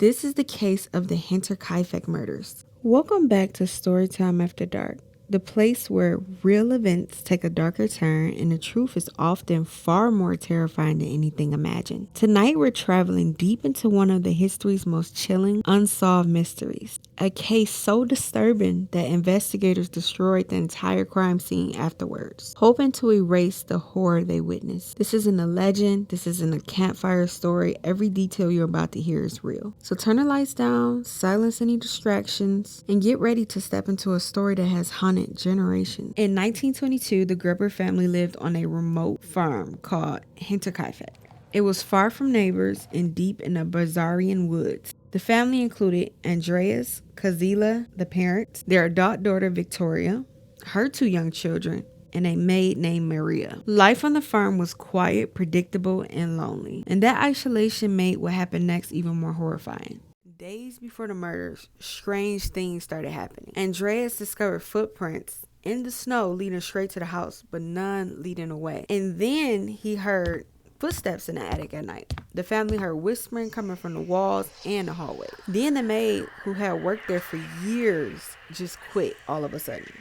This is the case of the Hinterkaifeck murders. Welcome back to Storytime After Dark, the place where real events take a darker turn and the truth is often far more terrifying than anything imagined. Tonight we're traveling deep into one of the history's most chilling, unsolved mysteries. A case so disturbing that investigators destroyed the entire crime scene afterwards, hoping to erase the horror they witnessed. This isn't a legend, this isn't a campfire story. Every detail you're about to hear is real. So turn the lights down, silence any distractions, and get ready to step into a story that has haunted generations. In 1922, the Gruber family lived on a remote farm called Hinterkaifeck. It was far from neighbors and deep in the Bavarian woods. The family included Andreas, Kazila, the parents, their adult daughter Victoria, her 2 young children, and a maid named Maria. Life on the farm was quiet, predictable, and lonely. And that isolation made what happened next even more horrifying. Days before the murders, strange things started happening. Andreas discovered footprints in the snow leading straight to the house, but none leading away. And then he heard footsteps in the attic at night. The family heard whispering coming from the walls and the hallway. Then the maid, who had worked there for years, just quit all of a sudden.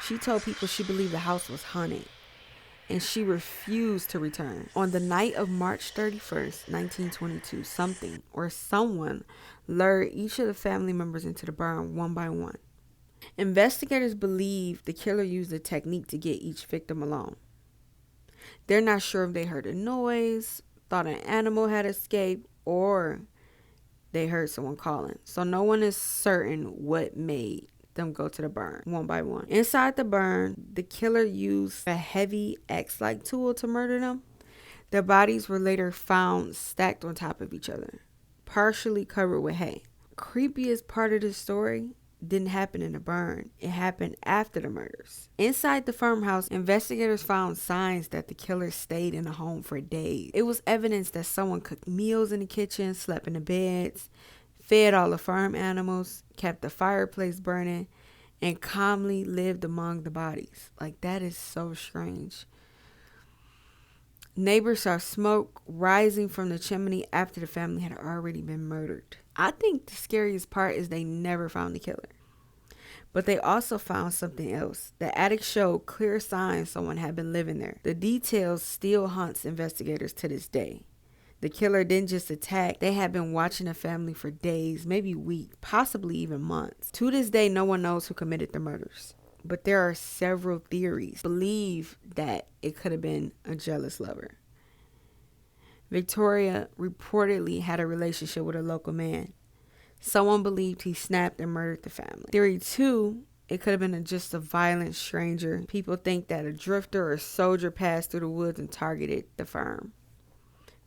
She told people she believed the house was haunted, and she refused to return. On the night of March 31st, 1922, something or someone lured each of the family members into the barn one by one. Investigators believe the killer used a technique to get each victim alone. They're not sure if they heard a noise, thought an animal had escaped, or they heard someone calling. So no one is certain what made them go to the barn one by one. Inside the barn, the killer used a heavy axe-like tool to murder them. Their bodies were later found stacked on top of each other, partially covered with hay. Creepiest part of the story didn't happen in the barn. It happened after the murders. Inside the farmhouse, investigators found signs that the killer stayed in the home for days. It was evidence that someone cooked meals in the kitchen, slept in the beds, fed all the farm animals, kept the fireplace burning, and calmly lived among the bodies. Like, that is so strange. Neighbors saw smoke rising from the chimney after the family had already been murdered. I think the scariest part is they never found the killer. But they also found something else. The attic showed clear signs someone had been living there. The details still haunts investigators to this day. The killer didn't just attack. They had been watching the family for days, maybe weeks, possibly even months. To this day, no one knows who committed the murders. But there are several theories. Believe that it could have been a jealous lover. Victoria reportedly had a relationship with a local man. Someone believed he snapped and murdered the family. Theory 2, it could have been just a violent stranger. People think that a drifter or soldier passed through the woods and targeted the farm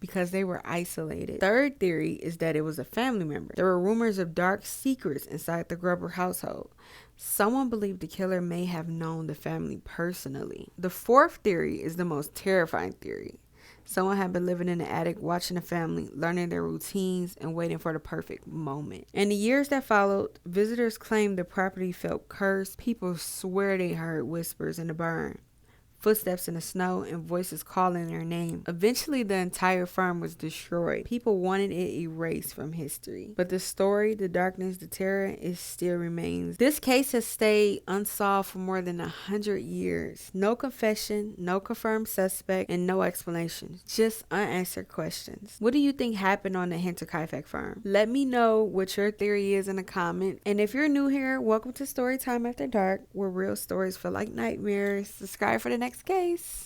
because they were isolated. Third theory is that it was a family member. There were rumors of dark secrets inside the Gruber household. Someone believed the killer may have known the family personally. The fourth theory is the most terrifying theory. Someone had been living in the attic, watching the family, learning their routines, and waiting for the perfect moment. In the years that followed, visitors claimed the property felt cursed. People swear they heard whispers in the barn, footsteps in the snow, and voices calling their name. Eventually, the entire farm was destroyed. People wanted it erased from history. But the story, the darkness, the terror, it still remains. This case has stayed unsolved for more than 100 years. No confession, no confirmed suspect, and no explanation. Just unanswered questions. What do you think happened on the Hinterkaifeck farm? Let me know what your theory is in the comments. And if you're new here, welcome to Storytime After Dark, where real stories feel like nightmares. Subscribe for the next case.